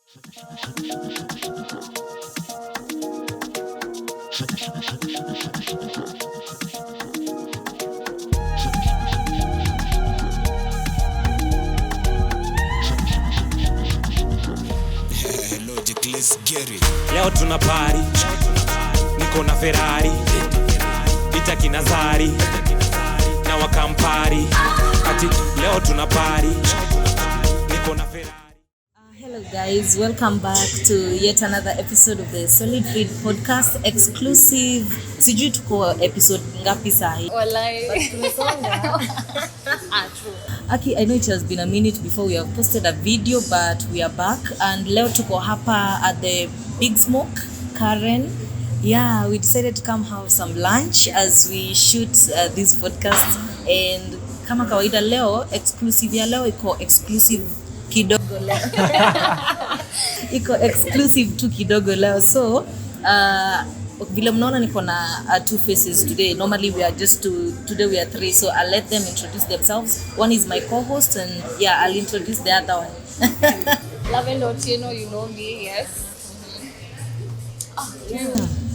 Logic, let's get it. Leo tuna party, niko na Ferrari, ita kinazari na wakampari. Ati leo tuna party, niko na Ferrari. Hello guys, welcome back to yet another episode of the Solid Read podcast exclusive. Sijui tuko episode ngapi sahi? Walai. True. Aki, I know it has been a minute before we have posted a video, but we are back and leo tuko hapa at the Big Smoke, Karen. Yeah, we decided to come have some lunch as we shoot this podcast, and kama kawaida leo exclusive ya leo iko exclusive kidogo leo. Iko exclusive tu kidogo leo. So vile mnaona niko na two faces today. Normally we are just two, today we are three, so I'll let them introduce themselves. One is my co-host, and yeah, I'll introduce the other one. Lavender Otieno, you know me, yes.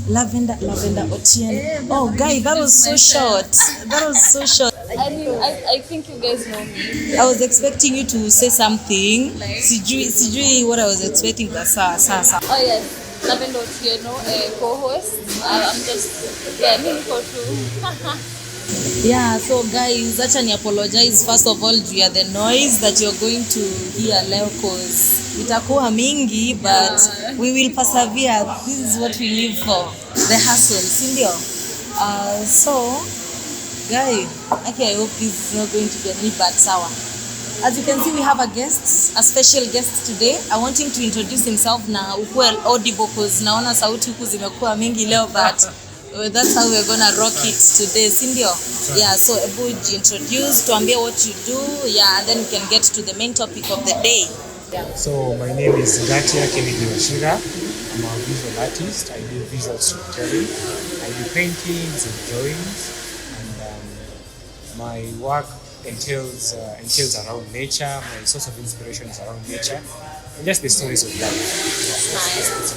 Lavender Otieno. Oh, guy, that was so short. That was so short. I think you guys know me. I was expecting you to say something. Sijui what I was expecting. Sa. Oh yes, Lavender Otieno, co-host. I'm just, me for two. Yeah, so guys, acha ni apologize first of all juu ya the noise that you're going to hear leo, cause itakuwa mingi, but we will persevere. This is what we live for, the hustle, si ndio? So guy, okay, I hope this is not going to be any bad sour. As you can see, we have a special guest today. I want him to introduce himself na ukuwe audible, cause naona sauti huku zimekuwa mingi leo, but that's how we're gonna rock it today, sindio? Yeah, so Ebu introduce, tuambie what you do, yeah, and then we can get to the main topic of the day. Yeah. So my name is Gatia Kennedy Washira. I'm a visual artist. I do visual storytelling. I do paintings and drawings, and my work entails around nature. My source of inspiration is around nature, and just the stories of life. Nice.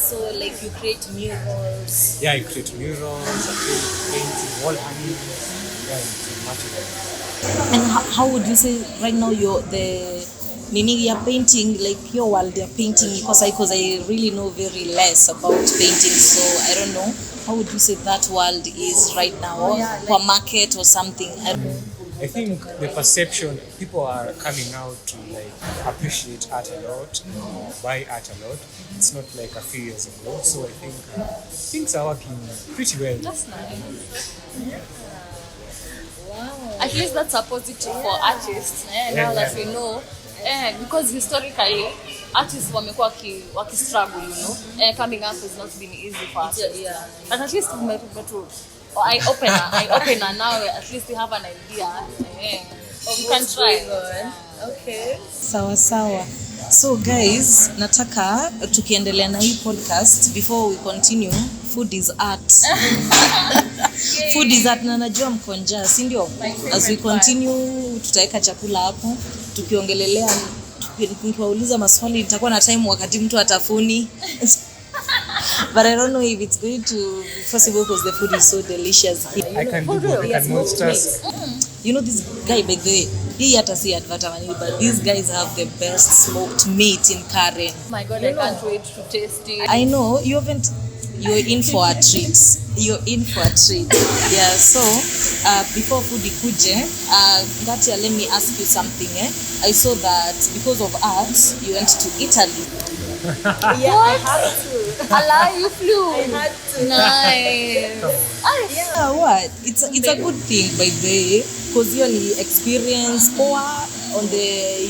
So like you create murals. Yeah, I create murals, I create paintings, wall hangings. Yeah, it's much of it. And how would you say right now you're you're painting, like your world you're painting, because I really know very less about painting, so I don't know. How would you say that world is right now, or market or something? I think the perception, people are coming out to like appreciate art a lot, buy art a lot. It's not like a few years ago. So I think things are working pretty well. That's nice. Wow. At least that's a positive for artists. Now that we know, because historically artists wamekuwa waki-struggle, you know. Coming up has not been easy for us. Yeah. But at least I open now. At least we have an idea. You can try. Okay. Sawa. So guys, nataka tukiendelea na hii podcast, before we continue, food is art. Food is art, na najua mko njaa, si ndio? As we continue, tutaweka chakula hapo, tukiongelelea, nikiwauliza maswali itakuwa na time wakati mtu atafuni. But I don't know if it's going to be possible because the food is so delicious here. I can do both. I can multitask. You know this guy, by the way, he hata si advertisement, but these guys have the best smoked meat in Karen. Oh my God, I can't wait to taste it. I know you're in for a treat. You're in for a treat. Yeah. So before food ikuje, Gatia, let me ask you something. I saw that because of art, you went to Italy. Yeah, what? I had to. Allah, you flew. I had to. Nice. Yeah, what? It's a good thing, by the way, because you only experience poa on the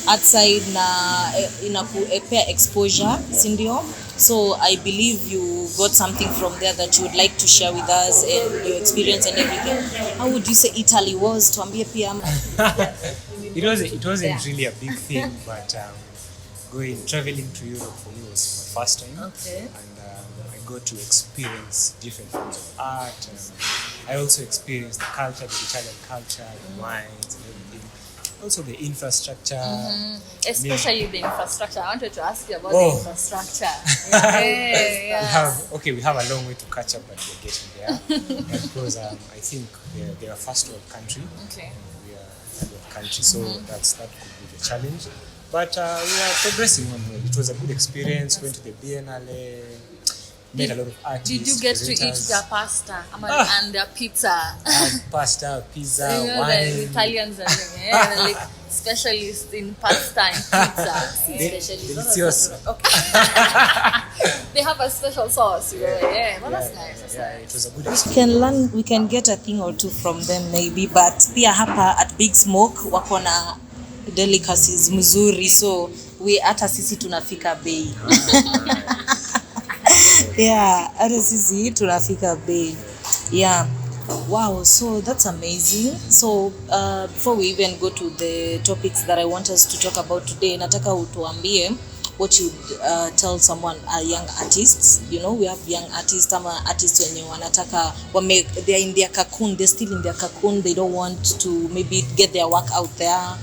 outside na inakupea exposure, sindio? So I believe you got something from there that you would like to share with us, and your experience and everything. How would you say Italy was? Tuambie pia. It wasn't really a big thing, but traveling to Europe for me was my first time. Okay. And I got to experience different forms of art. I also experienced the culture, the Italian culture, the wines and everything. also the infrastructure. Especially the infrastructure. I wanted to ask you about Oh. the infrastructure. Yeah. We have a long way to catch up, but we're getting there. Because I think they're a first world country. Okay. We are a third world country, so that could be the challenge. But we are progressing on it. It was a good experience. Went to the Biennale, met a lot of artists. Did you get to eat presenters. their pasta and their pizza? Pasta, pizza, You know, wine. the Italians are they're like specialists in pasta and pizza. Delicious. They have a special sauce, you know. Yeah, well, that's nice. That's Yeah, nice. it was a good We experience. can learn, we can get a thing or two from them maybe, but pia hapa at Big Smoke wako na delicacies mzuri, so we hata sisi tunafika bei. Yeah, hata sisi tunafika bei. Yeah. Wow, so that's amazing. So before we even go to the topics that I want us to talk about today, nataka utuambie what you tell someone, a young artist. You know, we have young artists, ama artists wenye wanataka they're in their cocoon, they're still in their cocoon, they don't want to maybe get their work out there.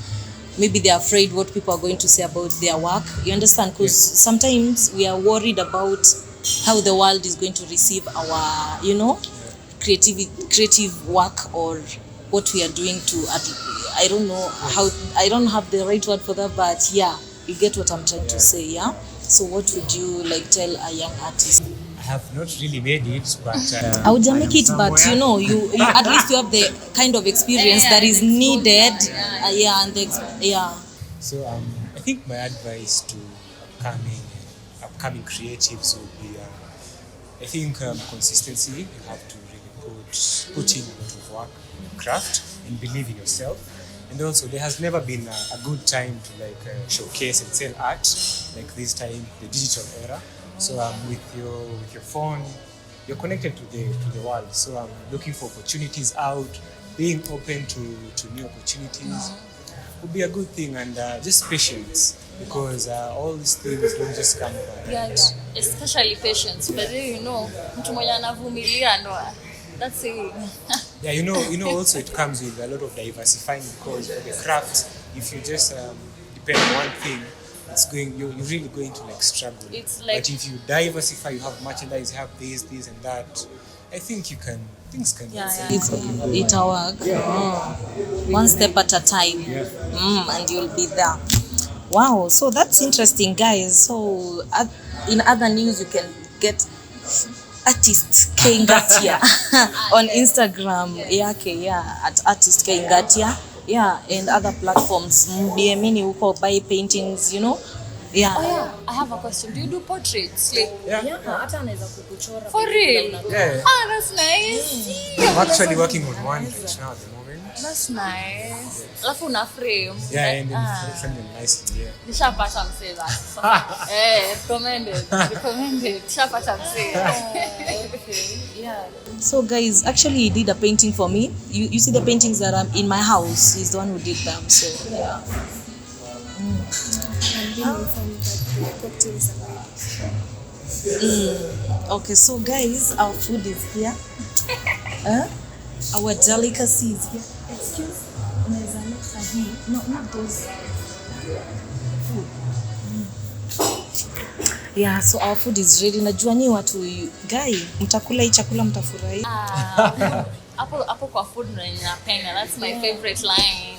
Maybe they're afraid what people are going to say about their work. You understand? Because sometimes we are worried about how the world is going to receive our, you know, creative work or what we are doing to, I don't know how, I don't have the right word for that, but yeah, you get what I'm trying to say, yeah? So what would you like tell a young artist? I have not really made it, but I would I am make it, but somewhere. you know, you at least you have the kind of experience that is needed. Yeah, and yeah. So I think my advice to upcoming creatives would be, I think consistency. You have to really put in a lot of work, craft, and believe in yourself. And also, there has never been a good time to showcase and sell art like this time, the digital era. So with your phone, you're connected to the world. So I'm looking for opportunities out, being open to new opportunities would be a good thing, and just patience, because all these things don't just come overnight. Yeah. Especially patience. But you know, mtu mwenye anavumilia ndo that's it. Yeah, you know, also it comes with a lot of diversifying, because for the craft, if you just depend on one thing, you're really going to struggle. It's like- but if you diversify, you have merchandise, you have this and that, I think things can It'll work. One step at a time. And you'll be there. Wow, so that's interesting, guys. So in other news, you can get artist K Ngatia on Instagram at artist K Ngatia, and other platforms. DMini huko, buy paintings, you know. Oh yeah, I have a question. Do you do portraits? Like, hata anaweza kukuchora. for real? Yeah. Ah, that's nice. I'm actually working on one right now at the moment. That's nice. Alafu una frame. Yeah, and then frame them nicely. Yeah. Nishapata msee basi. Recommended. Nishapata msee. So guys, actually he did a painting for me. You see the paintings that are in my house. He's the one who did them. So yeah. Okay, so guys, our food is here. Our delicacy is here. Excuse, unaweza leta hii. No, not those. Food. Yeah, so our food is ready. Najua nyi watu guy, mtakula hii chakula mtafurahi. Hapo kwa food ndo ninapenda. That's my favorite line.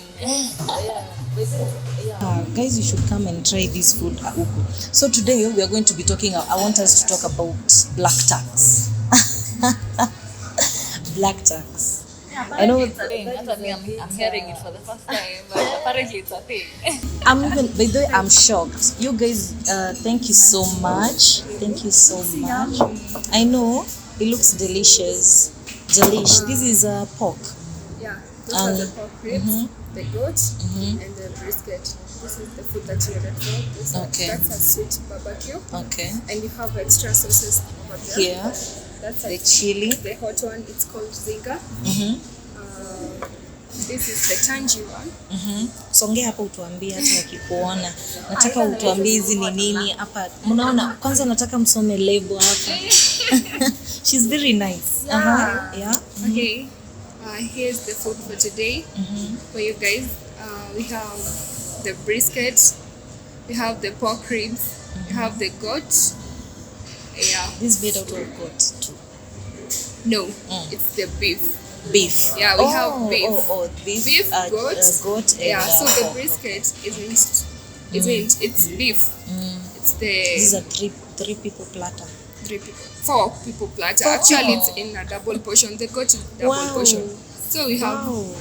Guys, you should come and try this food. So today we are going to be talking. I want us to talk about black tax. Black tax. I know. It's a thing. I'm hearing it for the first time, but apparently it's a thing. By the way, I'm shocked. You guys, thank you so much. Thank you so much. I know it looks delicious. Delish. This is pork. Yeah, those are the pork ribs, the goat, and the brisket. This is the food that you ordered for. Okay. That's a sweet barbecue. Okay. And you have extra sauces over there. Here, That's the chili. the hot one. It's called Ziga. This is the tangy one. Songea hapa utuambie hata wakikuona. Nataka utuambie hizi ni nini hapa. Mnaona kwanza nataka msome label hapa. She's very nice. Yeah. Okay. Here's the food for today for you guys. We have the brisket. We have the pork ribs. We have the goat. Yeah. This made out of goat too. No, it's the beef. Beef. Yeah, we have beef. Beef. Beef, goat. Goat. And, Yeah. So the pork. brisket isn't. It's beef. It's This is the a three people platter. 4 people platter. Actually, it's in a double portion. The goat is double Wow. portion. So we have Wow.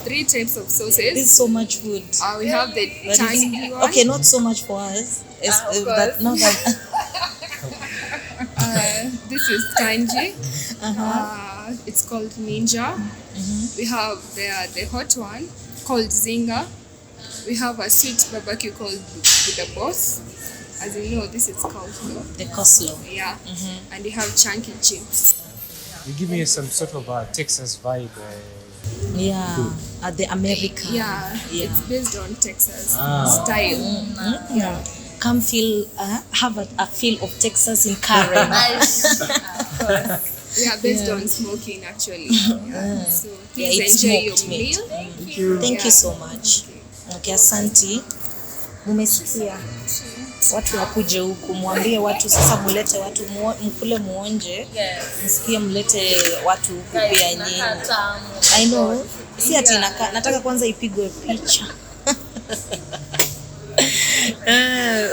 3 types of This sauces. is so much food. We have the That is- tangy one. okay, not so much for us. of That, not that. This is tangy. It's called Ninja. We have the hot one called Zinga. We have a sweet barbecue called Buddha Boss. As you know, this is called The coleslaw. yeah. And we have chunky chips. You give me some sort of a Texas vibe. Yeah, the American. Yeah, Yeah. it's based on Texas Ah. style. Yeah. Come feel, have a feel of Texas in Karen. Yeah, based on smoking actually. Yeah. So Yeah, please it's enjoy your smoked meat. meal. Thank you so much. Okay, asanti. Mumesikia watu wakuje huku, mwambie watu sasa, mulete watu mkule muonje, msikie mlete watu huku pia nyinyi. I know. Si ati nataka kwanza ipigwe picha.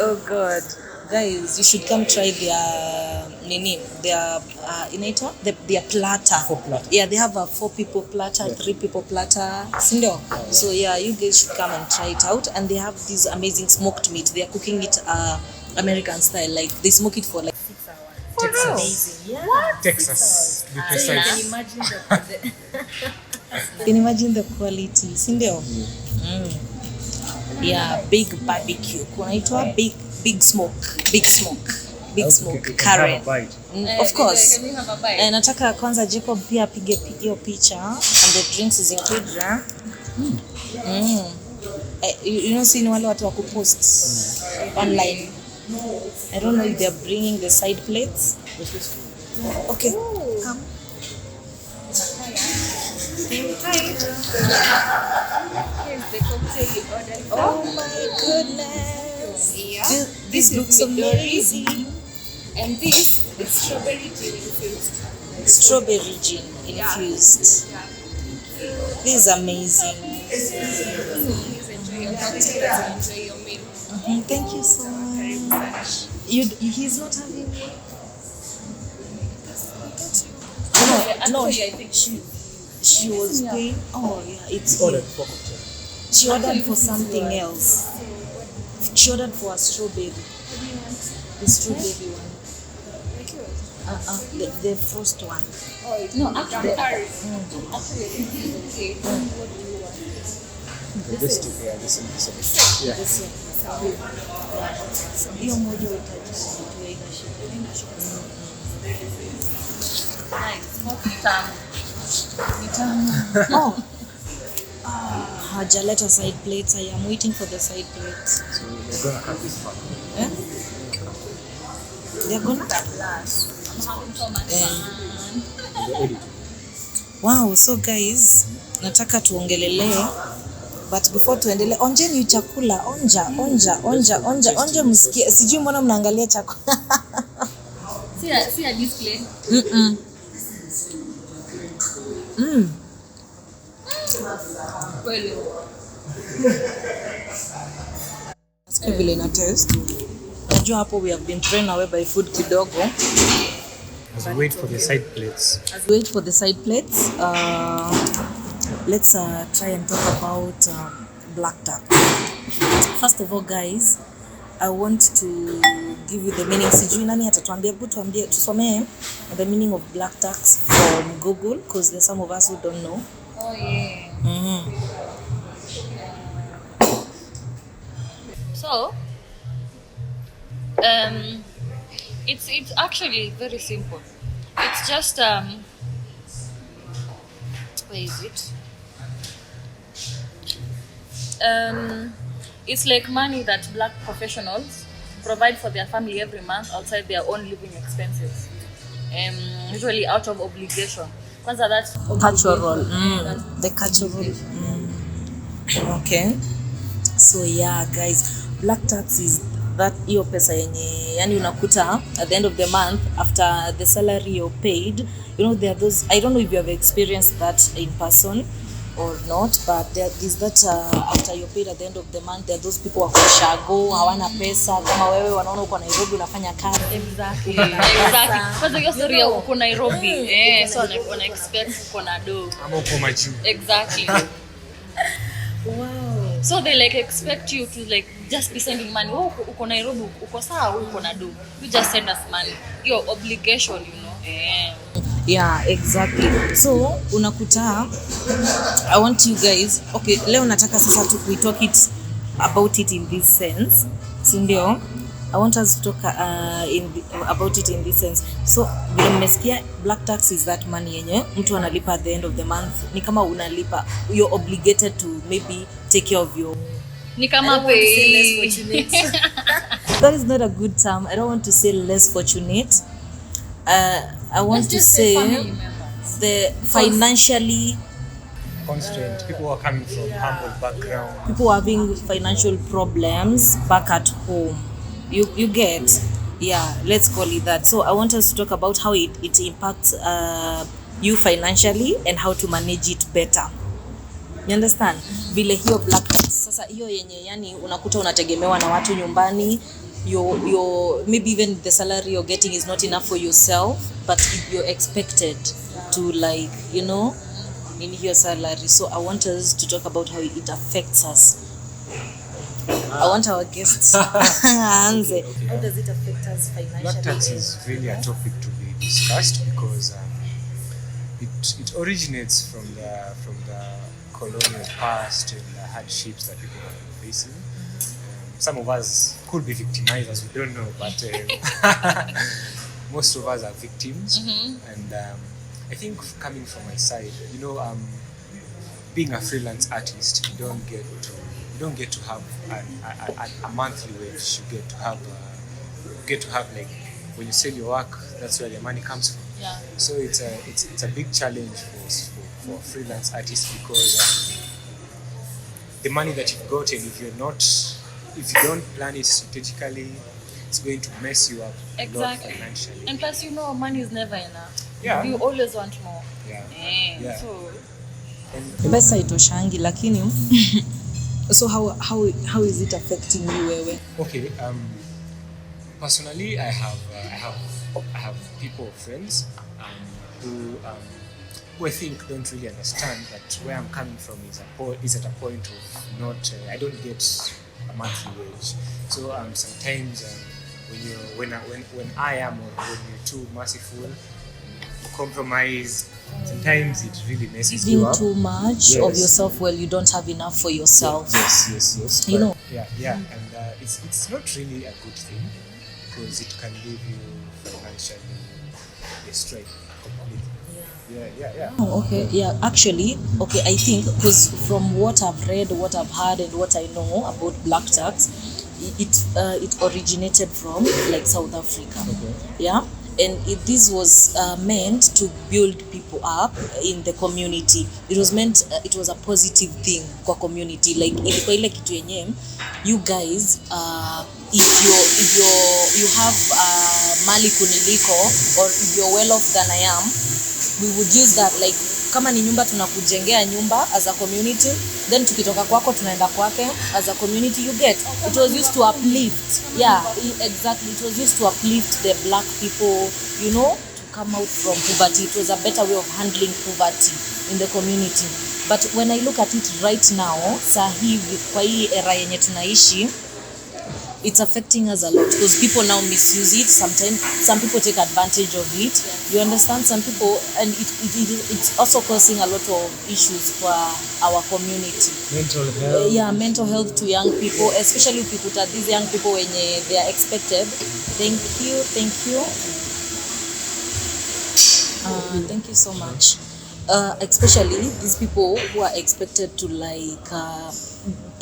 Oh God. Guys, you should come try their inaitwa their platter. 4 platter. Yeah, they have a 4 people platter, 3 people platter. Sindio? So yeah, you guys should come and try it out. And they have this amazing smoked meat. They are cooking it American style. Like they smoke it for like 6 hours. Texas. Yeah. Texas, to be precise. You can imagine the quality. Sindio? Yeah, big barbecue. Kunaitwa big smoke. Big smoke. Karen. Of course. Can we have a bite? Nataka kwanza Jacob pia apige hiyo picha and the drinks is included. You know, see ni wale watu wa kupost online. I don't know if they're bringing the side plates. Okay. Come. Here's the cocktail you ordered. Oh my goodness. Yeah. This looks is Midori. amazing. And this is strawberry gin infused. Strawberry gin infused. Yeah. This is amazing. Please enjoy your cocktail and enjoy your meal. Thank you so much. He's not having one? No, Actually, I think she was paying. Oh yeah, it's Ordered here. 4 cocktails. She ordered for something else. She ordered for a strawberry. The strawberry one. The first one. no, actually, This two, yeah, this one. Yeah. Hiyo moja utajibu ina shida. Oh. Hajaleta side plates. I am waiting for the side plates. So we're gonna cut this part. Eh? They're gonna. We're ready to. Wow, so guys, nataka tuongelelee, but before tuendelee, onjeni chakula, onja msikie. Sijui mbona mnaangalia chakula. see a display. Well, Sikia vile ina taste. Najua hapo we have been thrown away by food kidogo. As we wait for the side plates. As we wait for the side plates, let's try and talk about black duck. First of all, guys, I want to give you the meaning. Sijui nani atatuambia, tuambie, tusomee the meaning of black ducks from Google, because there's some of us who don't know. Oh yeah. So, it's actually very simple. It's just where is it? It's like money that black professionals provide for their family every month outside their own living expenses, usually out of obligation. Kwanza that's Cultural. The cultural. Okay. So yeah guys, black tax is that hiyo pesa yenye yani unakuta at the end of the month after the salary you're paid, you know there are those, I don't know if you have experienced that in person or not, but there is that after you're paid at the end of the month there are those people wako shago hawana pesa kama wewe, wanaona uko Nairobi unafanya kazi. Exactly. Kwanza hiyo story ya uko Nairobi so wana expect uko na do ama uko majuu. exactly. Wow. So they like expect you to like just be sending money. Oh, uko Nairobi, uko sawa, uko na do. You just send us money. Your obligation, you know. Yeah, exactly. So unakuta, I want you guys, okay, leo nataka sasa we talk it about it in this sense. Si ndio? I want us to talk about it in this sense. So vile mmesikia, black tax is that money yenye mtu analipa at the end of the month. Ni kama unalipa, you're obligated to maybe take care of your, Ni kama pay. that is not a good term. I don't want to say less fortunate. I want to say the financially Constraint. People who are coming from humble background. people having financial problems back at home. You get, yeah, let's call it that. So I want us to talk about how it impacts you financially and how to manage it better. You understand? Vile hiyo black tax sasa hiyo yenye yani unakuta unategemewa na watu nyumbani, your maybe even the salary you're getting is not enough for yourself, but you're expected to like, you know, in your salary. So I want us to talk about how it affects us. I want our guests answer. Okay. How does it affect us financially? Black tax is really a topic to be discussed because it originates from the colonial past and the hardships that people have been facing. Some of us could be victimizers, we don't know, but most of us are victims. And I think coming from my side, you know, being a freelance artist, you don't get to have a monthly wage. You get to have like when you sell your work, that's where the money comes from. Yeah. So it's a big challenge for freelance artists because the money that you've gotten, if you don't plan it strategically, it's going to mess you up a lot Exactly. financially. And plus, you know, money is never enough. Yeah. You always want more. Yeah. Yeah. So Pesa itoshangi lakini so how is it affecting you wewe? Okay. Personally, I have people, friends, who I think don't really understand that where I'm coming from is at a point of not. I don't get a monthly wage, so sometimes when I am or when you're too merciful, compromise. Sometimes it really messes you Giving up. too much of yourself, well, you don't have enough for yourself. Yes. You know. Yeah, and it's not really a good thing because it can leave you financially destroyed completely. Yeah. Oh, okay. Yeah, actually, okay, I think because from what I've read, what I've heard, and what I know about black tax, it originated from like South Africa. Okay. Yeah. And this was meant to build people up in the community. It was meant, it was a positive thing kwa community. Like ilikuwa ile kitu yenye, you guys, if you have mali kuniliko, or if you're well off than I am, we would use that, like kama ni nyumba tunakujengea nyumba as a community, then tukitoka kwako tunaenda kwake as a community, you get. It was used to uplift. Yeah, exactly. It was used to uplift the black people, you know, to come out from poverty. It was a better way of handling poverty in the community. But when I look at it right now, sahi kwa hii era yenye tunaishi, it's affecting us a lot because people now misuse it. Sometimes some people take advantage of it. You understand? Some people, and it's also causing a lot of issues for our community. Mental health. Yeah, mental health to young people, especially people that these young people when they are expected. Thank you. Thank you so much. Especially these people who are expected to like.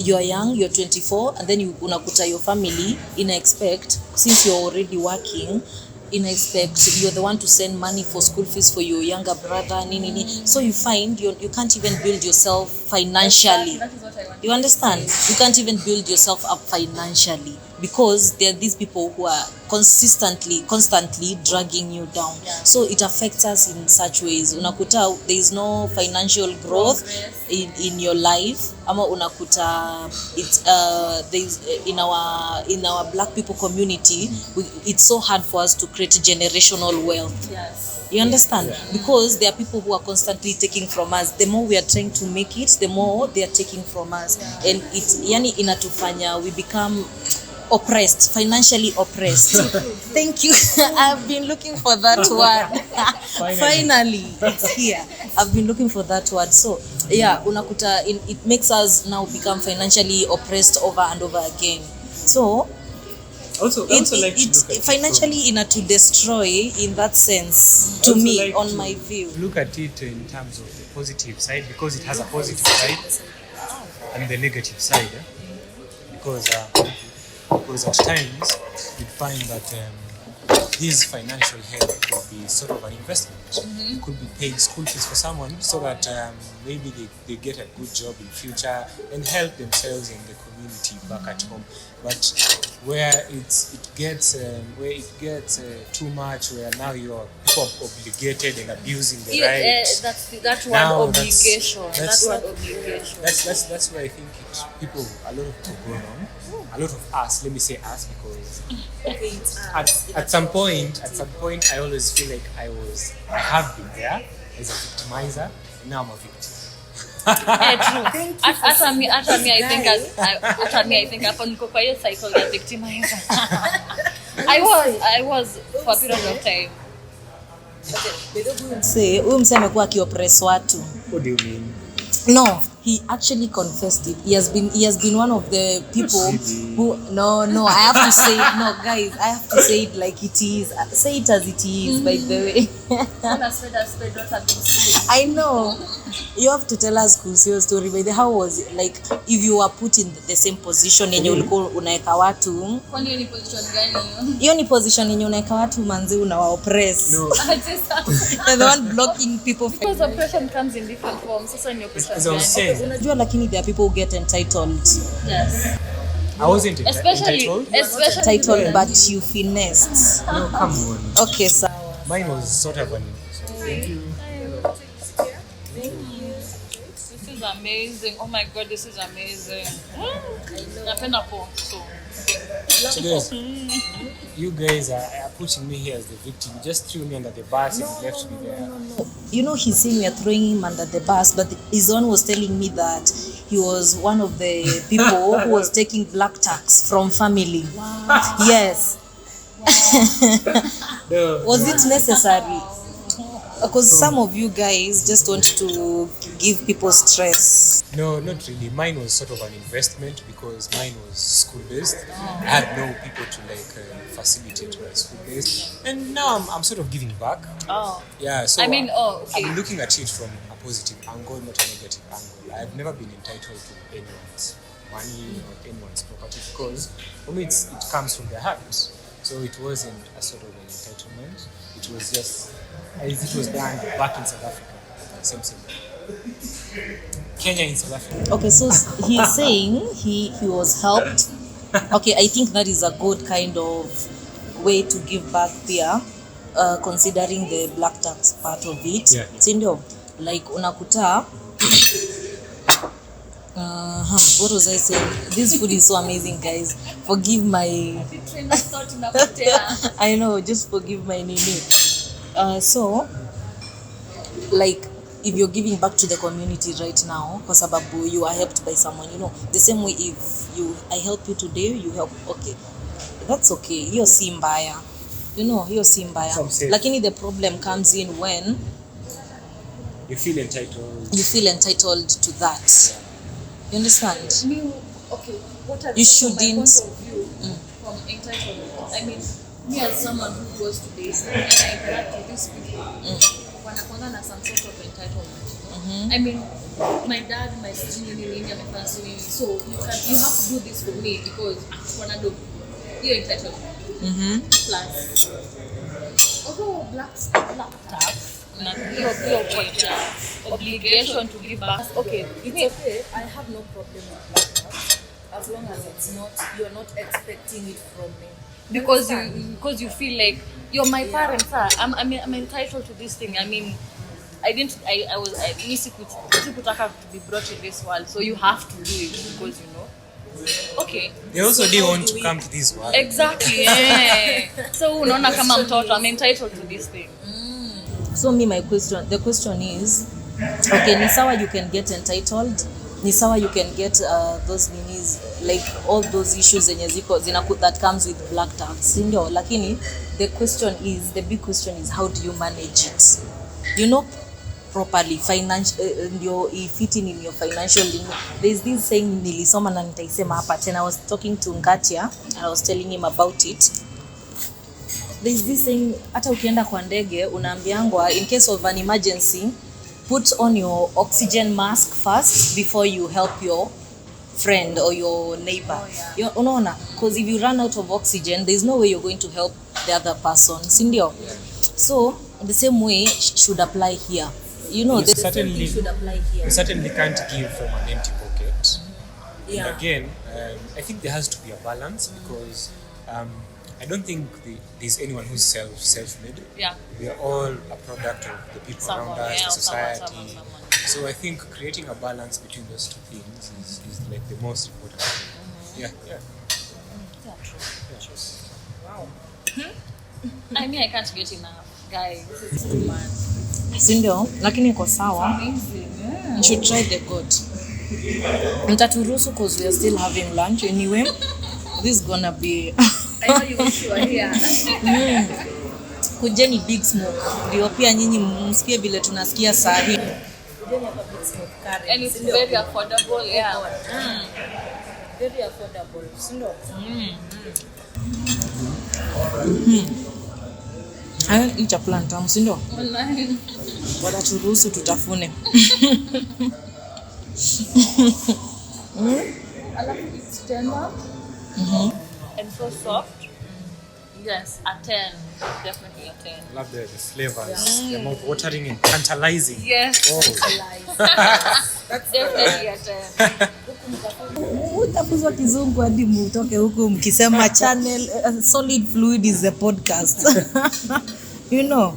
You're young, you're 24, and then unakuta your family expect, since you're already working, expect you're the one to send money for school fees for your younger brother nini. So you find you can't even build yourself financially. That is what I want. You understand? You can't even build yourself up financially because there are these people who are constantly dragging you down. So it affects us in such ways. Unakuta there is no financial growth in your life. Ama unakuta there's in our black people community, it's so hard for us to create generational wealth. Yes. You understand? Because there are people who are constantly taking from us. The more we are trying to make it, the more they are taking from us. And yani inatufanya we become oppressed, financially oppressed. Thank you. I've been looking for that word. Finally, it's here. I've been looking for that word. So, yeah, unakuta it makes us now become financially oppressed over and over again. So, it's financially to destroy in that sense to me, like on my view. Look at it in terms of the positive side, because it has a positive side and the negative side. Because at times you find that this financial help could be sort of an investment. It could be paid school fees for someone so that maybe they get a good job in future and help themselves and the community back at home. But where it gets too much, where now people are obligated and abusing the rights. That word obligation. That's where I think a lot of people go wrong. A lot of us, let me say us, because at some point I always feel like I have been there as a victimizer, and now I'm a victim. True. After me, I think hapa niko kwa hiyo cycle ya victimizer. I was for a period of time. Say, huyu msema amekuwa akioppress watu. What do you mean? No, he actually confessed it. He has been one of the people who no, I have to say it. No, guys, I have to say it like it is. Say it as it is, by the way. I know. You have to tell us your story, by the how was it? Like if you were put in the same position yenye ulikuwa unaweka watu. Kwani ni position gani? Hiyo ni position yenye unaweka watu manzi unawa oppress. No. You're the one blocking people. Because oppression comes in different forms. Sasa ni oppression. As I was saying, Unajua lakini there are people who get entitled. Yes. I wasn't entitled. Entitled, but you finessed. No, come on. Okay, so Mine was sort of an. Thank you. This is amazing. Oh my god, this is amazing. Napenda po. So guys, you guys are putting me here as the victim. You just threw me under the bus and left me there. you know, he's saying we are throwing him under the bus, but his own was telling me that he was one of the people who was taking black tax from family. Wow. Yes. No. Was it necessary? Because some of you guys just want to give people stress. No, not really. Mine was sort of an investment because mine was school-based. I had no people to facilitate my school-based, and now I'm sort of giving back. Oh. Yeah. So I mean, okay. I'm looking at it from a positive angle, not a negative angle. I've never been entitled to anyone's money or anyone's property because for me it comes from their heart. So it wasn't a sort of an entitlement. It was just as it was done back in South Africa. Same. Kenya in South Africa. Okay, so he's saying he was helped. Okay, I think that is a good kind of way to give back there, considering the black tax part of it. Yeah. Sindio, like unakuta. What was I saying? This food is so amazing, guys. Forgive my. I know, just forgive my nini. So, like, if you're giving back to the community right now, kwa sababu you are helped by someone, you know, the same way if I help you today, you help, okay, that's okay. You're si mbaya, you know, you're si mbaya. Lakini the problem comes in when you feel entitled. You feel entitled to that. You understand? Okay, what are you shouldn't. From my point of view, from entitlement. I mean, me as someone who goes to this and I interact with these people, wanakuanga na some sort of entitlement. I mean, my dad, my sister, so you have to do this for me because wanna do. You're entitled. Plus, Oh, black tax na hiyo point ya obligation to give back. Okay, it's okay. I have no problem with black tax as long as it's not, you're not expecting it from me. Because you feel like you're my parents. I'm entitled to this thing. I mean, sikutaka to be brought in this world, so you have to do it because you know. Okay. They also didn't want to come to this world. Exactly. Yeah. So unaona kama mtoto I'm entitled to this thing. So the question is, okay, ni sawa you can get entitled, ni sawa you can get those ninis, like all those issues zenye ziko that comes with black tax, ndio, lakini the big question is how do you manage it, you know, properly, financial, ndio ifitting in your financial limit. There's this saying nilisoma na nitaisema hapa tena. I was talking to Ngatia and I was telling him about it. There's this saying, hata ukienda kwa ndege unaambiangwa in case of an emergency put on your oxygen mask first before you help your friend or your neighbor. Unaona, because if you run out of oxygen there's no way you're going to help the other person, si ndio? So the same way should apply here, you know. The same thing should apply here. You certainly can't give from an empty pocket. Yeah. And again, I think there has to be a balance because I don't think there's anyone who's self-made. Yeah. We are all a product of the people around us, the society. Someone. So I think creating a balance between those two things is like the most important thing. Yeah. Yeah, true. Wow. I mean, I can't get enough, guys. This is too much. Si ndio? Lakini iko sawa. You should try the goat. Mtaturuhusu because we are still having lunch anyway. This is gonna be I know you wish you were here. Kujeni Big Smoke. Ndio pia nyinyi msikie vile tunasikia saa hii. And it's very affordable, yeah. Very affordable. Si ndio? Hii chakula nitamu, si ndio? Wataturuhusu tutafune. It's tender and so soft. Yes, a 10. Definitely a 10. Love the flavors. They're mouth-watering and tantalizing. Yes. Oh. That's definitely a 10. Utafuzwa kizungu hadi mtoke huku mkisema channel Solid Fluid is the podcast. You know.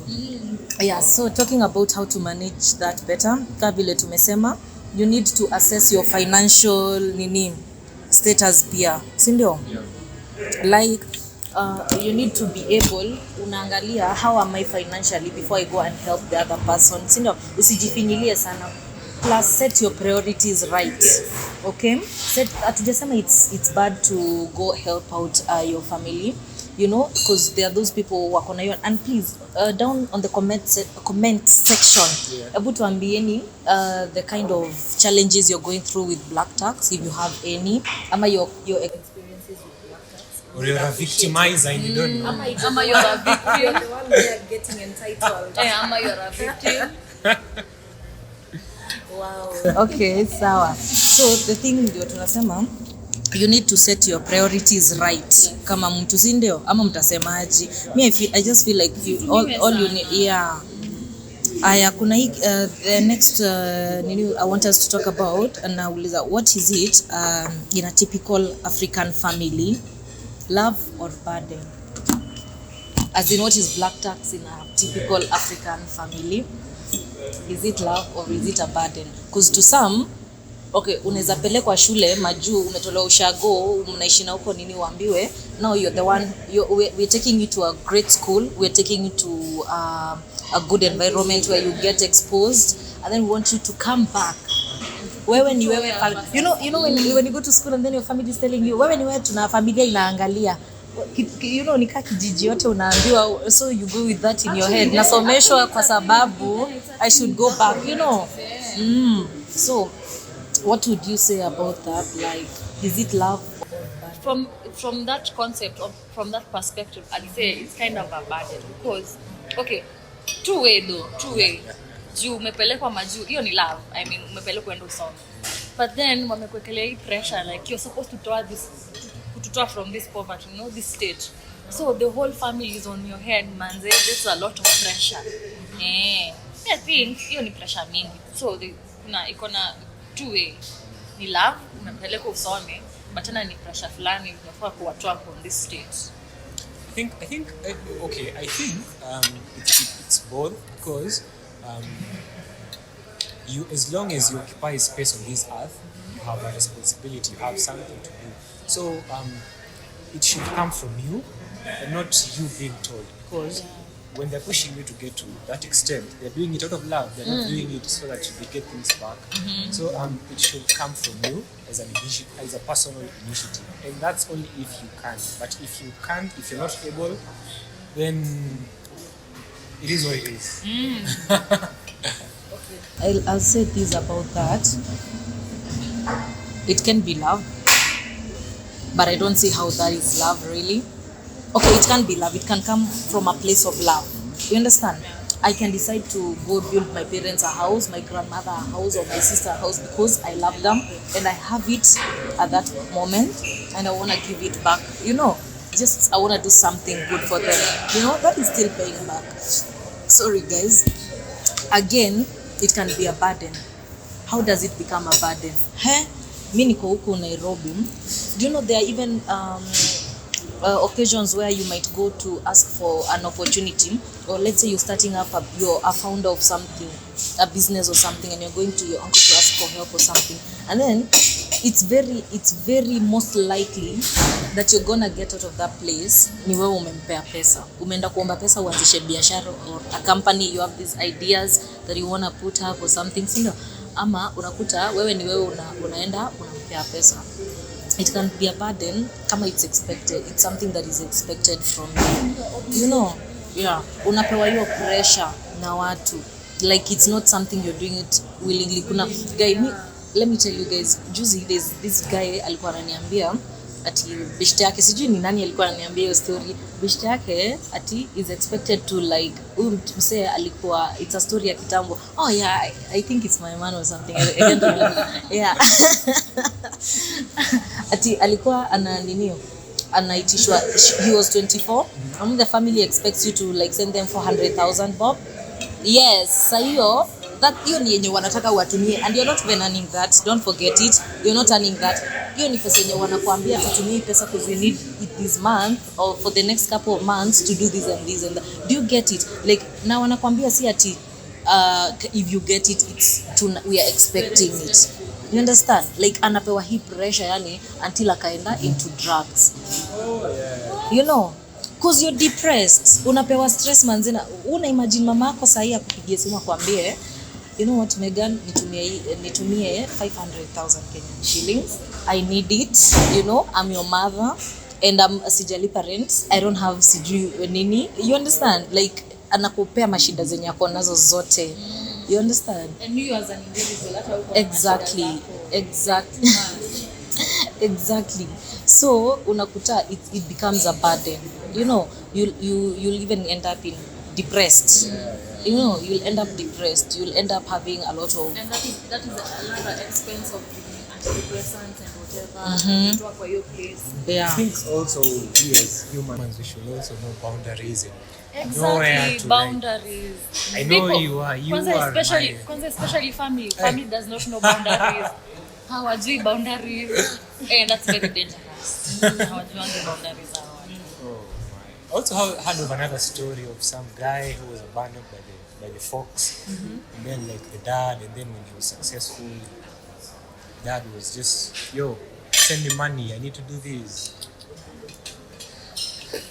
Yeah, so talking about how to manage that better, kama vile tumesema, you need to assess your financial status pia, si ndio? Like you need to be able, unaangalia how am I financially before I go and help the other person, si ndio? Usijifinyilie sana. Plus set your priorities right. Okay? Atujasema it's bad to go help out your family, you know, because there are those people wako na hiyo. And please down on the comment section, hebu tuambieni the kind of challenges you're going through with black tax, if you have any, ama your experiences with black tax. Or you're a victimizer and you don't know. Ama you're a victim. You're the one who are getting entitled. Ama you're a victim. Wow. Okay, sawa. So the thing ndio tunasema, you need to set your priorities right. Kama mtu, si ndio? Ama mtasemaji? I just feel like all you need, yeah. Aya, kuna hii the next I want us to talk about, and nauliza what is it in a typical African family, love or burden? As in, what is black tax in a typical African family? Is it love or is it a burden? Because to some, okay, unaweza pelekwa shule majuu, umetolewa ushago, mnaishi na huko nini uambiwe, no, you're the one, we're taking you to a great school, we're taking you to a good environment where you get exposed, and then we want you to come back. Wewe ni wewe, you know when you go to school and then your family is telling you, wewe ni wewe, tuna familia inaangalia, you know, nika kijiji yote unaambiwa, so you go with that in your head. Nasomeshwa kwa sababu I should go back, you know. So what would you say about that? Like, is it love? From that concept, or from that perspective, I'd say it's kind of a burden because, okay, two way. Juu umepelekwa majuu, hiyo ni love. I mean, umepelekwa endo usome. But then wamekuwekelea hii pressure, like you're supposed to toa from this poverty, you know, this state. so the whole family is on your head manze, that's a lot of pressure. I think hiyo ni pressure mingi, so iko na two way, ni love umempeleka usome, but tena ni pressure fulani unafaa kuwatoa on this state. I think it's both, because you, as long as you occupy space on this earth, you have a responsibility, you have something to do. So it should come from you and not you being told, because when they're pushing you to get to that extent, they're doing it out of love. They're not doing it so that you get things back. So it should come from you as as a personal initiative, and that's only if you can. But if you can't, if you're not able, then it is what it is. I'll say this about that. It can be love, but I don't see how that is love really. Okay, it can be love. It can come from a place of love. You understand? I can decide to go build my parents a house, my grandmother a house, or my sister a house because I love them and I have it at that moment and I want to give it back. You know, just I want to do something good for them. You know, that is still paying back. Sorry, guys. Again, it can be a burden. How does it become a burden? Mimi niko huko Nairobi. Do you know there are even occasions where you might go to ask for an opportunity, or let's say you're starting up you're a founder of something, a business or something, and you're going to your uncle to ask for help or something, and then it's very most likely that you're gonna get out of that place ni wewe umempea pesa, umeenda kuomba pesa uanzishe biashara or a company, you have these ideas that you want to put up or something, sio? Ama unakuta wewe ni wewe unaenda unampea pesa. It can be a burden kama it's expected. It's something that is expected from you. You know, yeah. Unapewa hiyo pressure na watu. Like it's not something you're doing it willingly. Kuna guy, let me tell you guys, juzi this guy alikuwa ananiambia ati bishte yake, sijui ni nani alikuwa ananiambia hiyo story. Bishte yake ati is expected to like msee alikuwa, it's a story ya kitambo. Oh yeah, I think it's my man or something. I can't remember. Yeah. Ati alikuwa anaitishwa, he was 24 and the family expects you to like send them 400,000 bob. Yes, sayo that hiyo ni yenye wanataka watumie, and you're not even earning that, don't forget it, you're not earning that. Hiyo ni pesa yenye wanakuambia tutumie pesa because we need it this month or for the next couple of months to do this and this and that. Do you get it? Like na wanakuambia si ati if you get it, we are expecting it. You understand? Like anapewa hii pressure yani until akaenda into drugs. You know, because you're depressed, unapewa stress manzina. Una imagine mama yako sahi akupigie simu akwambie, you know what Megan, nitumie 500,000 Kenyan shillings. I need it, you know, I'm your mother and I'm sijalipa rent. I don't have sijui nini. You understand? Like anakupea mashida zenye yako nazo zote. You understand? And you as an individual, exactly. Exactly. So unakuta it becomes a burden. You know, you'll even end up in depressed. You know, you'll end up depressed. You'll end up having a lot of, and that is another expense of antidepressants and whatever. To for your place. Yeah. I think also we as humans, we should also know boundaries and exactly, boundaries. I know people, you are especially family. Family does not know boundaries. How are you boundaries? And that's very dangerous. How are you boundaries? Also heard of another story of some guy who was abandoned by the fox, and then like the dad, and then when he was successful, dad was just, yo, send me money, I need to do this.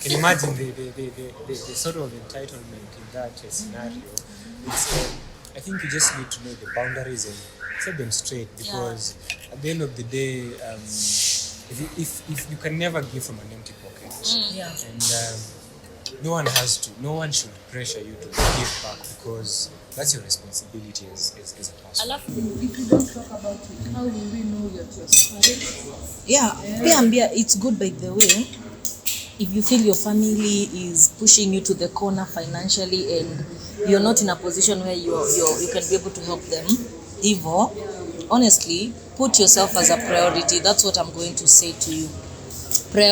Can you imagine the sort of entitlement in that scenario? It's, I think you just need to know the boundaries and set them straight, because at the end of the day, if you can never give from an empty pocket, and no one should pressure you to give back, because that's your responsibility as a person. If you don't talk about it, how will we know you're trustworthy? Yeah, it's good, by the way. If you feel your family is pushing you to the corner financially and you're not in a position where you can be able to help them, honestly, put yourself as a priority. That's what I'm going to say to you.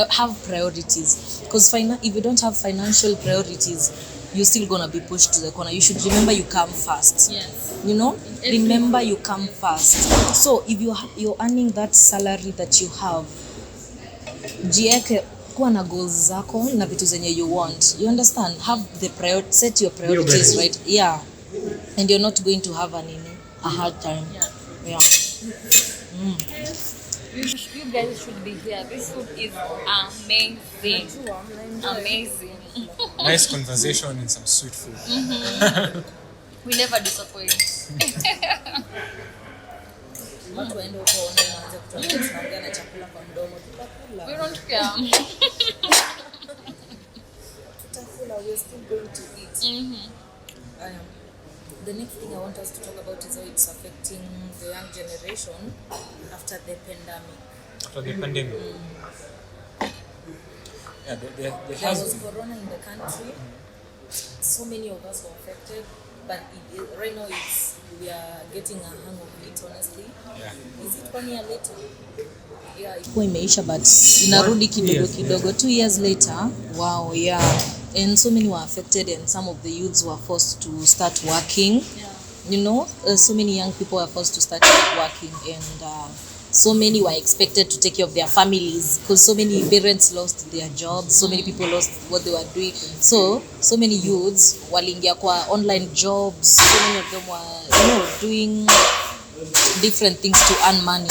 have priorities, because if you don't have financial priorities, you're still gonna be pushed to the corner. You should remember you come first. Yes. You know, remember you come first. So if you're earning that salary that you have, jieke kuwa na goals zako na vitu zenye you want. You understand? Have the set your priorities right. Yeah. And you're not going to have a hard time. Yeah. You guys should be here. This food is amazing. Amazing. Nice conversation and some sweet food. We never disappoint. Watu waende huko online waanze kutuambia tunaongea na chakula kwa mdomo. Tutakula. We don't care. Tutakula. We're still going to eat. The next thing I want us to talk about is how it's affecting the young generation after the pandemic. After the pandemic. Yeah, there There was corona in the country. So many of us were affected, but right now we are getting a hang of it, honestly. Yeah. Is it 1 year later? Yeah, ilikuwa imeisha but inarudi kidogo 2 years later. Wow, yeah. And so many were affected and some of the youths were forced to start working. Yeah. You know, so many young people were forced to start working, and so many were expected to take care of their families because so many parents lost their jobs, so many people lost what they were doing. So many youths waliingia kwa online jobs, so many of them were, doing different things to earn money,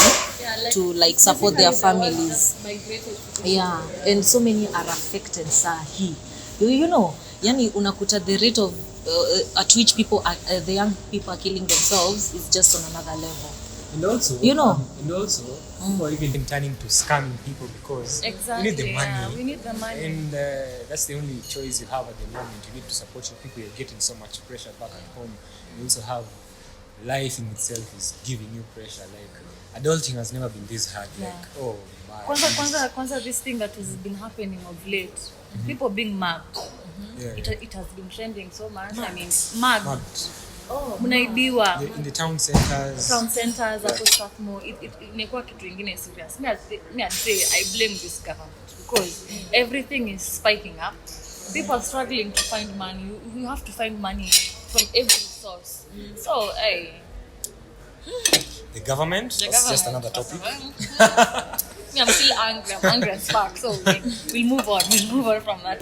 to like support their families. Yeah, and so many are affected sahi. You know, yani unakuta the rate of at which people the young people are killing themselves is just on another level. And also, people are even turning to scamming people because Exactly. we need the money. Yeah, we need the money. And that's the only choice you have at the moment. You need to support your people. You're getting so much pressure back at home. You also have life in itself is giving you pressure. Like adulting has never been this hard. Yeah. Like, oh my. Kwanza this thing that has been happening of late, people being mugged. Yeah. It has been trending so much. I mean, mugged. Mugged. Mnaibiwa. In the town centers. Town centers, hapo Strathmore, it imekuwa kitu ingine serious. Me I'd say I blame this government because everything is spiking up. People are struggling to find money. You have to find money from every source. So, hey. The government. That's just another topic. Me, I'm still angry. I'm angry as fuck. So we'll move on. We'll move on from that.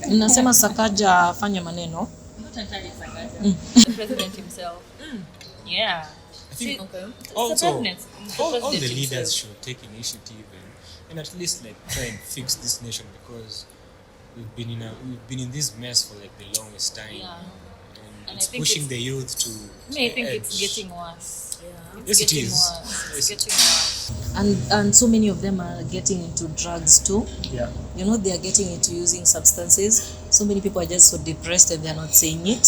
Nasema Sakaja afanye maneno. The president himself. Yeah. I think Okay. also all the president leaders himself. should take initiative and at least like try and fix this nation because we've been in this mess for like the longest time. Yeah. And I it's think pushing it's- the youth to Me, I think edge. it's getting worse. Yes, it Getting is. worse. Yes, It's it getting worse. And so many of them are getting into drugs too. Yeah. You know, they are getting into using substances. So many people are just so depressed and they're not saying it.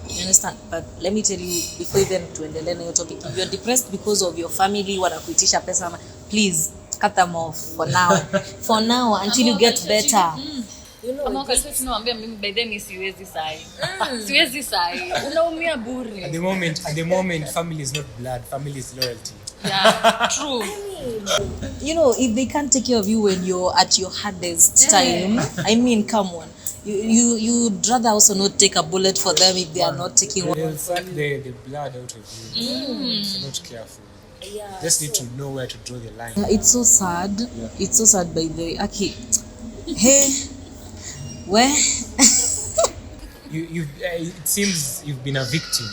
You understand? But let me tell you, before even tuendelee na hiyo topic, if you're depressed because of your family, wanakuitisha pesa, please cut them off for now. For now, until you get better. Kama wakati tunawaambia mimi by then siwezi sai. Siwezi sai. Unaumia bure. At the moment, family is not blood, family is loyalty. Yeah, true. You know, if they can't take care of you when you're at your hardest time, I mean, come on. You'd rather also not take a bullet for them if they are not taking one. They'll suck the blood out of you if you're not careful. Just need to know where to draw the line. It's so sad. It's so sad, by the way. Aki, hey, where? It seems you've been a victim.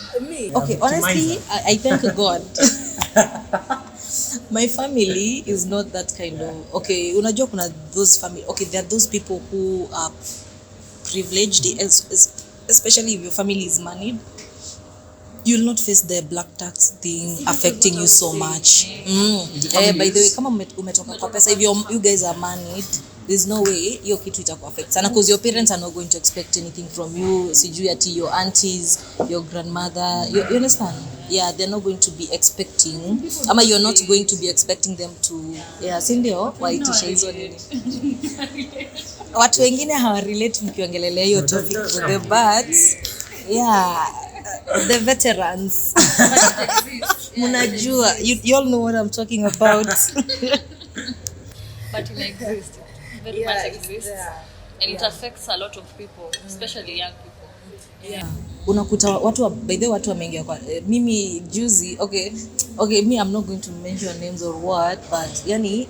Okay, honestly, I thank God. My family is not that kind of. Okay, unajua kuna those family. Okay, there are those people who are privileged, especially if your family is married. You'll not face the black tax thing affecting you so much. By the way, kama umetoka kwa pesa, if you guys are married, there's no way hiyo kitu itakuaffect sana because your parents are not going to expect anything from you. Sijui ati your aunties, your grandmother, you understand? Yeah, they're not going to be expecting, ama you're not going to be expecting them to, yeah, si ndio waitisha hizo nini. Watu wengine hawarelate mkiongelelea hiyo topic, but yeah, the veterans. Munajua, you all know what I'm talking about. But it exists. very much exists. And it affects a lot of people, especially young people. Unakuta watu by the way watu wameingia kwa mimi juzi okay me I'm not going to mention names or what, but yani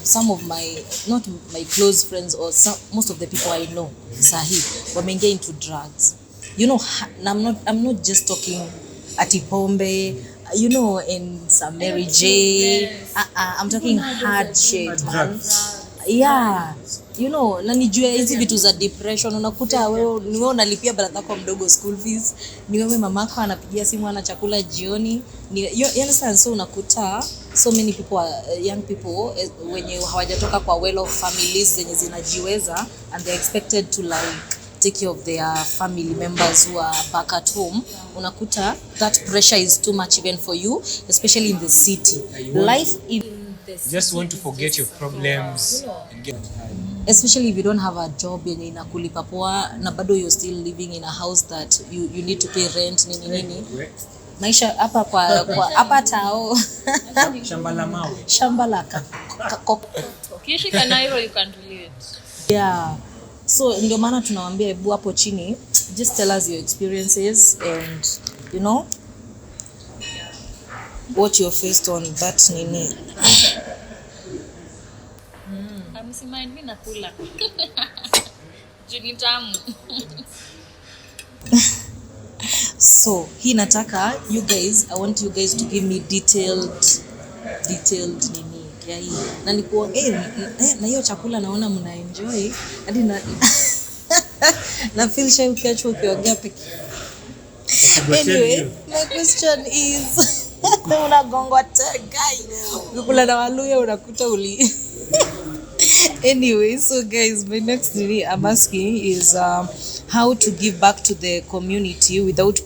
some of my not my close friends or most of the people I know sahi wameingia into drugs, you know. I'm not just talking atipombe, you know, and some Mary J. I'm talking hard shit, man. Yeah, you know, na nijua hizi vitu za depression. Unakuta wewe ni wewe unalipia brother yako mdogo school fees, ni wewe mamako anapigia simu ana chakula jioni, you understand. So unakuta so many people young people wenye hawajatoka kwa well off families zenye zinajiweza, and they're expected to like take care of their family members who are back at home. Unakuta that pressure is too much even for you, especially in the city. Life in just want to forget your problems and get especially if you don't have a job yenye inakulipa poa na bado you're still living in a house that you need to pay rent nini. Maisha hapa kwa hapa tao shamba la Kishi Kanairo, you can relate. Yeah, so ndio maana tunawaambia hebu hapo chini just tell us your experiences and you know what you're faced on that nini. Amesimaini mimi nakula. Juni tamu. So hii nataka you guys, I want you guys to give me detailed nini ya hii. Na nikuongea na hiyo chakula naona mna enjoy hadi na feel shy ukiachwa ukiongea peke. Anyway, my question is unagongwa guy. Ukikula na Waluya unakuta uli. Anyway, so guys, my next thing I'm asking is how to give back to the community without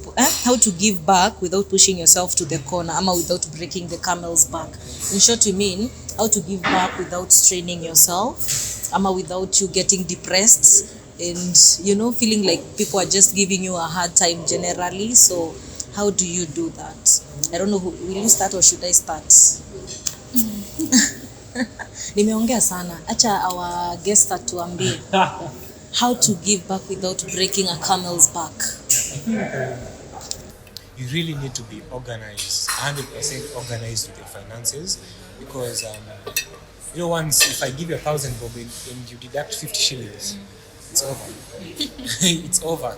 how to give back without pushing yourself to the corner, ama without breaking the camel's back. In short, we mean how to give back without straining yourself, ama without you getting depressed and you know feeling like people are just giving you a hard time generally. So how do you do that? I don't know will you start or should I start? Nimeongea sana. Acha our guest atuambie how to give back without breaking a camel's back. You really need to be organized, 100% organized with your finances, because you know, once if I give you 1,000 bob and you deduct 50 shillings, it's over. It's over.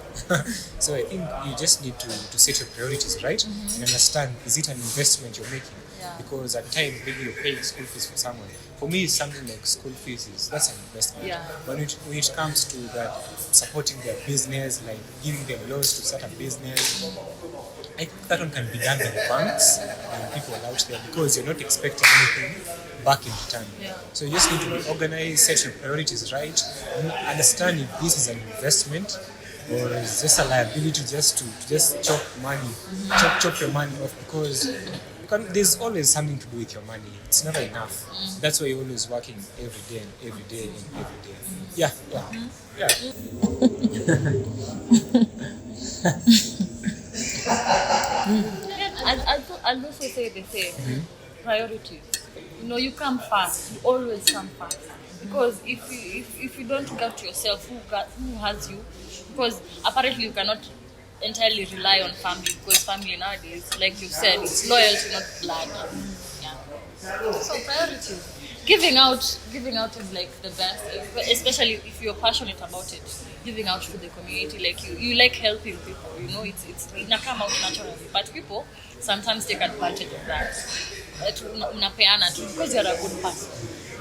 So I think you just need to set your priorities right and understand, is it an investment you're making? Because at times maybe you're paying school fees for someone. For me, something like school fees that's an investment. But when it comes to that, supporting their business, like giving them loans to start a business, I think that one can be done by the banks and people out there, because you're not expecting anything back in return. So you just need to be organized, set your priorities right, understand if this is an investment or is just a liability just to just chop money, chop your money off, because there's always something to do with your money. It's never enough. That's why you're always working every day and every day and every day. Yeah. I'll also say the same. Priorities. You know, you come first. You always come first. Because if you don't look out yourself, who has you? Because apparently you cannot entirely rely on family, because family nowadays, like you said, it's loyalty, not blood. So priorities. Giving out is like the best, especially if you're passionate about it. Giving out to the community, like you like helping people. You know, it's come out naturally. But people sometimes take advantage of that. Unapeana tu because you're a good person.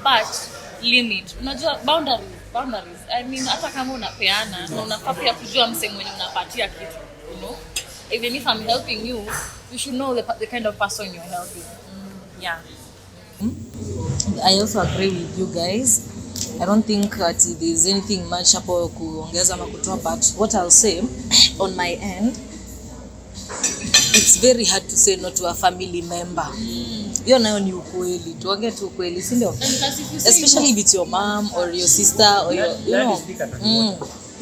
But limit, unajua boundaries. I mean, hata kama unapeana, na unafaa pia kujua msemo mwenye unapatia kitu, you know? Even if I'm helping you, you should know the kind of person you're helping. I also agree with you guys. I don't think that there's anything much hapo kuongeza ama kutoa, but what I'll say on my end, it's very hard to say no to a family member. Hiyo nayo ni ukweli. Tuongee tu ukweli, si ndio? Especially if it's your mom or your sister or your, you know.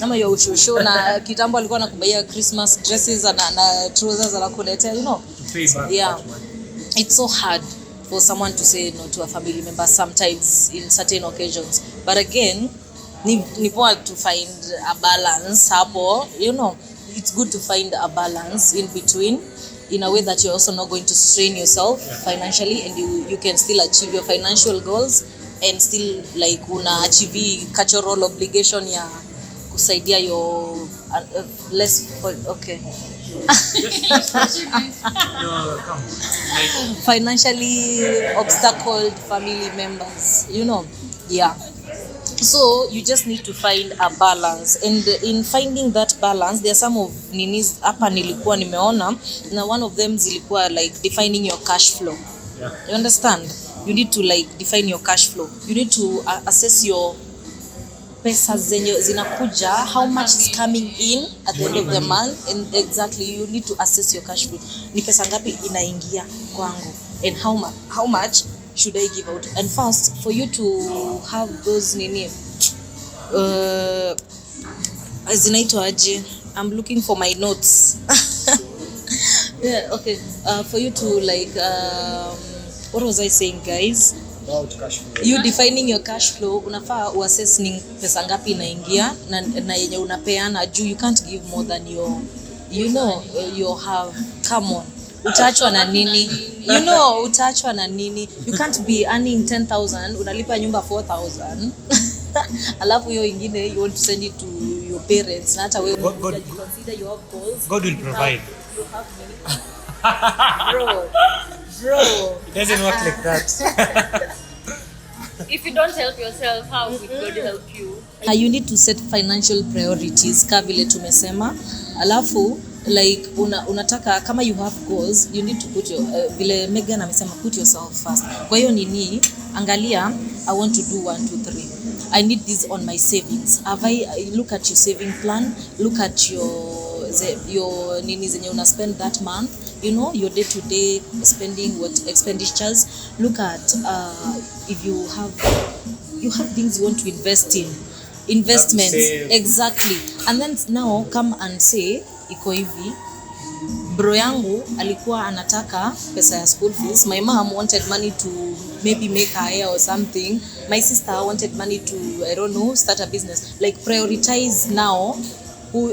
Ama your ushosho na kitambo alikuwa anakubaia Christmas dresses na trousers anakuletea, you know. Yeah. It's so hard for someone to say no to a family member sometimes in certain occasions, but again ni poa to find a balance hapo, you know. It's good to find a balance in between, in a way that you're also not going to strain yourself financially, and you can still achieve your financial goals and still like una achieve cultural obligation ya kusaidia your less okay financially obstacled family members, you know. Yeah, so you just need to find a balance, and in finding that balance there are some of ninis hapa nilikuwa nimeona, na one of them zilikuwa like defining your cash flow. You understand? You need to like define your cash flow. You need to assess your pesa zenye zinakuja, how much is coming in at the end of the month, and exactly you need to assess your cash flow. Ni pesa ngapi inaingia kwangu, and how much should I give out? And first, for you to have those nini zinaitwa aje, I'm looking for my notes. Yeah, okay. For you to like what was I saying, guys? About cash flow. You defining your cash flow, unafaa uassess ni pesa ngapi inaingia na yenye unapeana juu. You can't give more than your, you know, you have. Come on, utaachwa na nini? You know, utaachwa na nini? You can't be earning 10,000 unalipa nyumba 4,000 alafu hiyo ingine you want to send it to your parents, na hata wewe consider your goals. God will provide. You have money. Bro, It doesn't work like that. If you don't help yourself, how will God help you? You need to set financial priorities ka vile tumesema, alafu like unataka kama you have goals, you need to put your vile Megan amesema, put yourself first. Kwa hiyo nini, angalia, I want to do 1 2 3, I need this on my savings. Look at your saving plan, look at your nini zenye una spend that month, you know, your day-to-day spending, what expenditures. Look at if you have things you want to invest in, investments. Exactly. And then now come and say iko hivi, bro yangu alikuwa anataka pesa ya school fees, my mom wanted money to maybe make her hair or something, my sister wanted money to, I don't know, start a business. Like prioritize now.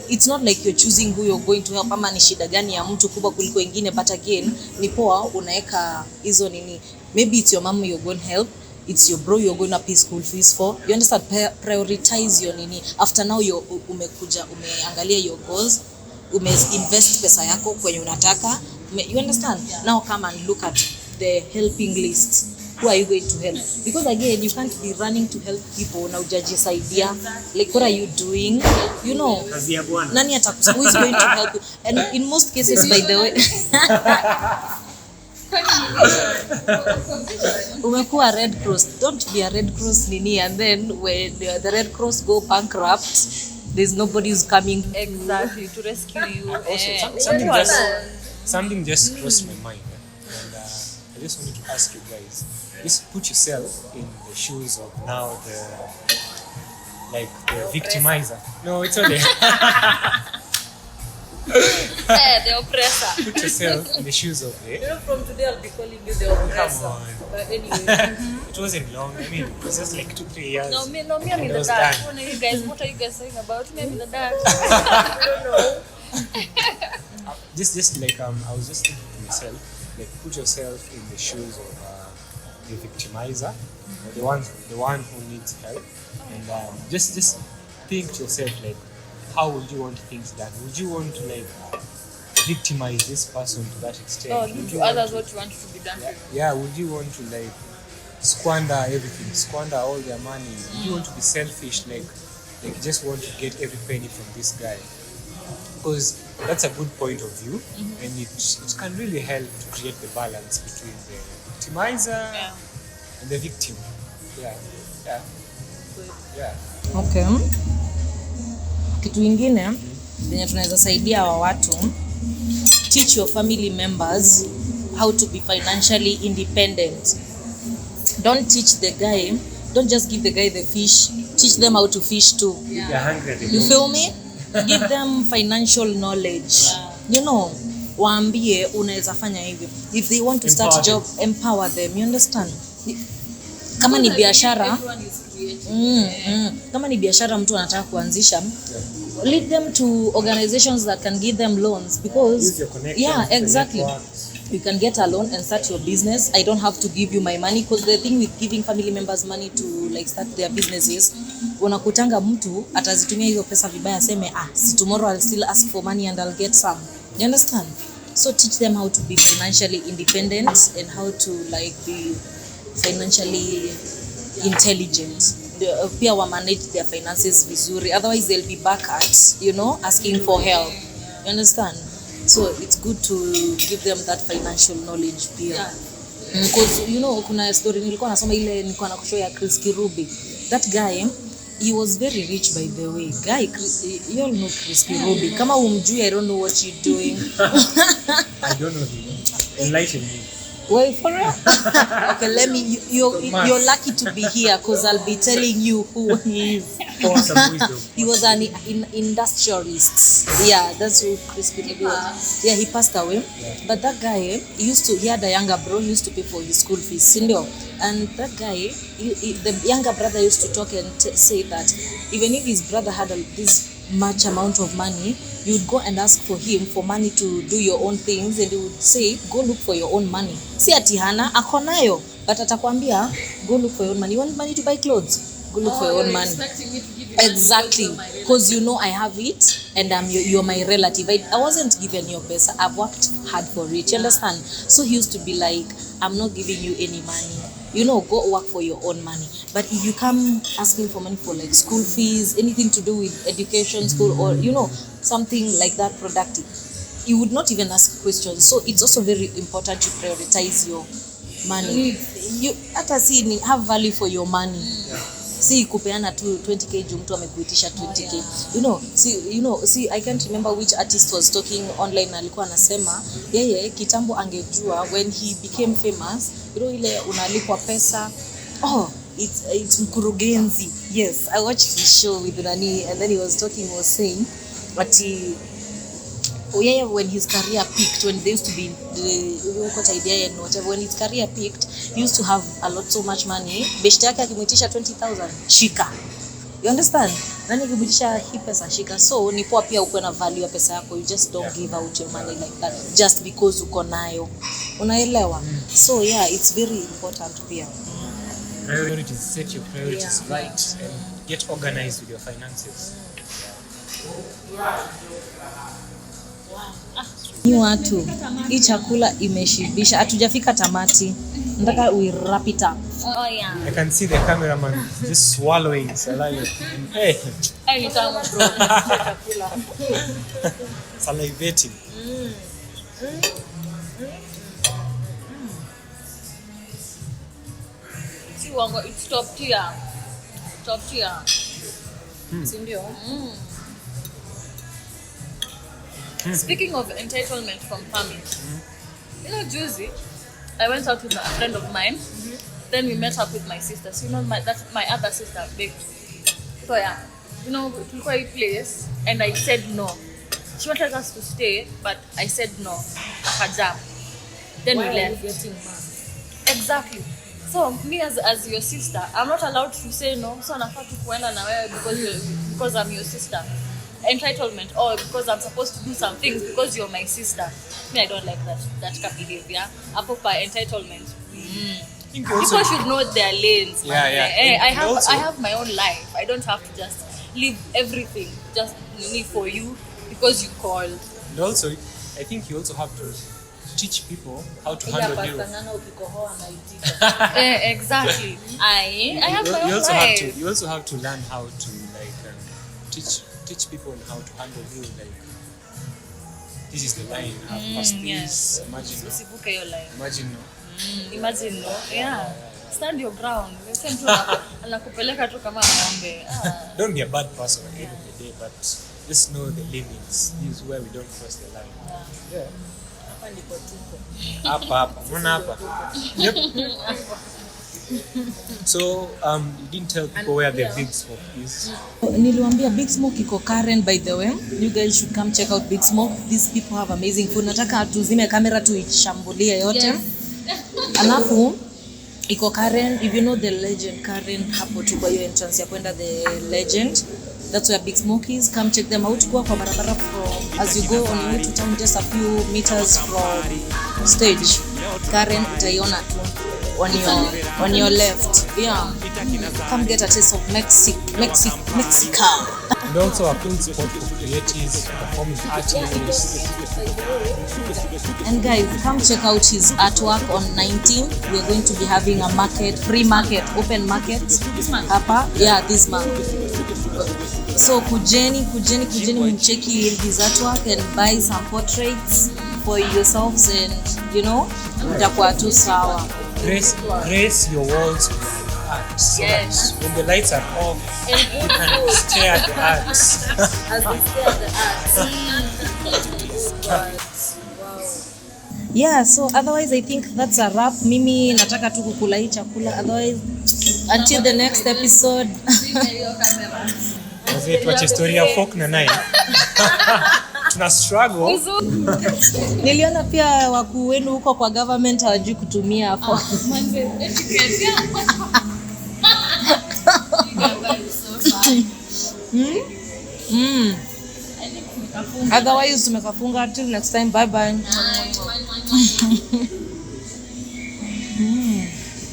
It's not like you're choosing who you're going to help ama ni shida gani ya mtu kubwa kuliko wengine, but again ni poa unaeka hizo nini, maybe it's your mom you're going to help, it's your bro you're going to pay school fees for. You understand? Prioritize your nini. After now umekuja umeangalia your goals, invest pesa yako kwenye unataka, you understand? Now come and look at the helping list. Who are you going to help? Because again, you can't be running to help people na ujajisaidia. Like, what are you doing? You know, nani who is going to help you? And in most cases, by the way, umekuwa Red Cross. Don't be a Red Cross nini, and then when the Red Cross go bankrupt, there's nobody who's coming Exactly, to rescue you. Also, something just crossed my mind, and I just wanted to ask you guys. Just put yourself in the shoes of now the victimizer. No, it's okay. The oppressor. Put yourself in the shoes of the. You know, from today I'll be calling you the oppressor. Come on. But anyway. It wasn't long. I mean, it was just like 2-3 years. No, me, I'm in And the it was dark. done. What are you guys saying about me? I'm in the dark. I don't know. Just like I was just thinking to myself, like put yourself in the shoes of the victimizer, or the one who needs help, and just think to yourself, like, how would you want things done? Would you want to like victimize this person to that extent? Oh, Would do you to others what you want to be done to you. yeah, would you want to like squander everything, squander all their money? Would you want to be selfish, like just want to get every penny from this guy? Because that's a good point of view, and it can really help to create the balance between the victimizer and the victim. Okay. Kitu ingine yenye tunaweza saidia wa watu, teach your family members how to be financially independent. Don't just give the guy the fish, teach them how to fish too. They're hungry. You feel me? Give them financial knowledge. You know, waambie unaweza fanya hivi. If they want to start job, empower them, you understand? Kama ni biashara, kama ni biashara mtu anataka kuanzisha, lead them to organizations that can give them loans, because yeah, exactly, you can get a loan and start your business. I don't have to give you my money, because the thing with giving family members money to like start their businesses, unakutanga mtu atazitumia hizo pesa vibaya, aseme si tomorrow I'll still ask for money and I'll get some, you understand? So teach them how to be financially independent and how to like be financially intelligent. Pia wa manage their finances vizuri, otherwise they'll be back at, you know, asking for help, you understand? So it's good to give them that financial knowledge pia, because you know kuna story nilikuwa nasoma ile nilikuwa nakushow ya Chris Kirubi. That guy, he was very rich, by the way. Guy, you all know Chris Kirubi. Kama umjui, I don't know what you're doing. I don't know him. Enlighten me. Wait for it. Okay, let me. You're lucky to be here, because I'll be telling you who he is. For some wisdom. He was an industrialist. Yeah, that's who Chris Kirubi was. Yeah, he passed away. Yeah. But that guy, he had a younger bro, he used to pay for his school fees. Sindio? And that guy, the younger brother used to talk and say that even if his brother had this much amount of money, you would go and ask for him for money to do your own things, and he would say, go look for your own money. Si ati hana, ako nayo, but atakwambia, go look for your own money. You want money to buy clothes? Go look for your own money. Exactly, because you know I have it, and you're my relative. I wasn't given your pesa. I've worked hard for it. You understand? So he used to be like, I'm not giving you any money. You know, go work for your own money. But if you come asking for money for like school fees, anything to do with education, school, or you know, something like that productive, you would not even ask questions. So it's also very important to prioritize your money. You hata si have value for your money. Si kupeana tu 20k juu mtu amekuitisha 20k. See, I can't remember which artist was talking online, alikuwa anasema yeye kitambo angejua when he became famous, ile unalipwa pesa. It's mkurugenzi. Yes, I watched his show with Nani, and then he was saying that when his career peaked, when they used to be when his career peaked, he used to have so much money. Beshte yake akimuitisha 20,000, shika. You understand? Nani akimuitisha hii pesa, shika. So ni poa pia uko na value ya pesa yako. You just don't give out your money like that just because uko nayo. Unaelewa? So yeah, it's very important pia. Priorities, set your priorities right and get organized with your finances. Ni watu, hii chakula imeshibisha, hatujafika tamati. Nataka we wrap it up. Oh yeah. I can see the cameraman just swallowing. Hey. Hey, tamu bro. Chakula. Salivating. Si wango, it's top tier. Top tier. Sindio? Speaking of entitlement from family, you know, Juicy, I went out with a friend of mine. Then we met up with my sister. So you know, my other sister baked. So yeah, you know, we go a place, and I said no. She wanted us to stay, but I said no. Akajam. Then we left. Exactly. So me as your sister, I'm not allowed to say no. So nafaa tu kuenda na wewe because I'm your sister. Entitlement, or because I'm supposed to do some things because you're my sister. Me, I don't like that kind of behavior. Apart entitlement. People should know their lanes. Yeah, yeah. I have my own life. I don't have to just leave everything just for you because you called. And also, I think you also have to teach people how to handle you. Exactly. I have my own life. You also have to learn how to teach people how to handle you. Like, this is the line. Past this. Imagine. Usivuke your line. Imagine. Imagine, no? Yeah. Stand your ground. Anakupeleka tu kama ng'ombe. Don't be a bad person at the end of the day, but just know the limits. This is where we don't cross the line. Yeah. Hapa. Mbona hapa? Yep. So you didn't tell people where the Big Smoke is. Niliwaambia Big Smoke iko Karen, by the way. You guys should come check out Big Smoke. These people have amazing food. Nataka tuzime kamera tuichambulie yote. Yes. Alafu iko Karen, if you know the Legend Karen, hapo tu kwa hiyo entrance ya kwenda the Legend. That's where Big Smoke is. Come check them out. Kwa barabara from as you go on your way to town, just a few meters from stage. Karen utaiona tu on your left. Yeah. Come get a taste of Mexico. And also a cool spot for creatives, performing artists. And guys, come check out his artwork on 19th. We're going to be having a market, free market, open market. Hapa, yeah, this month. So kujeni mcheki his artwork and buy some portraits for yourselves, and you know, mtakuwa tu sawa. Grace your walls with art. So Yes. that when the lights are off, you can stare at the art. As they stare at the art. Yeah, so otherwise I think that's a wrap. Mimi nataka tu kukula hii chakula. Otherwise, until the next episode. Wazee tuache story ya Folk na 9. Tuna struggle. Niliona pia wakuu wenu huko kwa government hawajui kutumia phone. Otherwise tumekafunga. Till next time, bye bye.